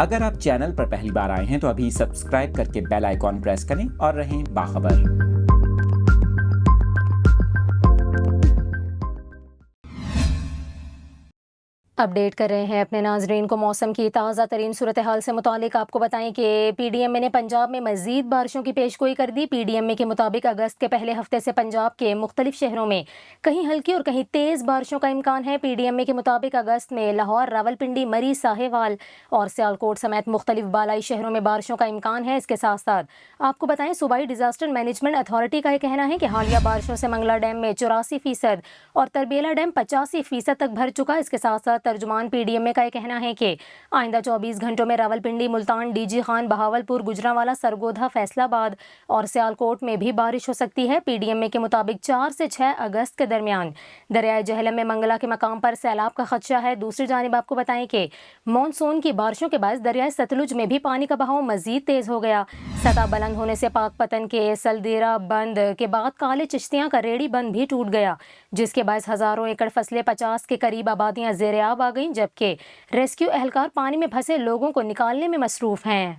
اگر آپ چینل پر پہلی بار آئے ہیں تو ابھی سبسکرائب کر کے بیل آئیکن پریس کریں اور رہیں باخبر۔ اپڈیٹ کر رہے ہیں اپنے ناظرین کو موسم کی تازہ ترین صورتحال سے متعلق۔ آپ کو بتائیں کہ پی ڈی ایم اے نے پنجاب میں مزید بارشوں کی پیش گوئی کر دی۔ پی ڈی ایم اے کے مطابق اگست کے پہلے ہفتے سے پنجاب کے مختلف شہروں میں کہیں ہلکی اور کہیں تیز بارشوں کا امکان ہے۔ پی ڈی ایم اے کے مطابق اگست میں لاہور، راولپنڈی، مری، ساہیوال اور سیالکوٹ سمیت مختلف بالائی شہروں میں بارشوں کا امکان ہے۔ اس کے ساتھ ساتھ آپ کو بتائیں صوبائی ڈیزاسٹر مینجمنٹ اتھارٹی کا یہ کہنا ہے کہ حالیہ بارشوں سے منگلا ڈیم میں 84% اور تربیلا ڈیم 85% تک بھر چکا۔ اس کے ساتھ ساتھ ترجمان پی ڈی ایم اے کا یہ کہنا ہے کہ آئندہ 24 گھنٹوں میں راولپنڈی، ملتان، ڈی جی خان، بہاولپور، گجرانوالہ، سرگودھا، فیصل آباد اور سیالکوٹ میں بھی بارش ہو سکتی ہے۔ پی ڈی ایم اے کے مطابق 4 سے 6 اگست کے درمیان دریائے جہلم میں منگلا کے مقام پر سیلاب کا خدشہ ہے۔ دوسری جانب آپ کو بتائیں کہ مانسون کی بارشوں کے باعث دریائے ستلج میں بھی پانی کا بہاؤ مزید تیز ہو گیا۔ سطح بلند ہونے سے پاک پتن کے سلدیرہ بند کے بعد کالے چشتیاں کا ریڑھی بند بھی ٹوٹ گیا، جس کے باعث ہزاروں ایکڑ فصلیں 50 کے قریب آبادیاں زیر آب آ گئیں، جبکہ ریسکیو اہلکار پانی میں پھنسے لوگوں کو نکالنے میں مصروف ہیں۔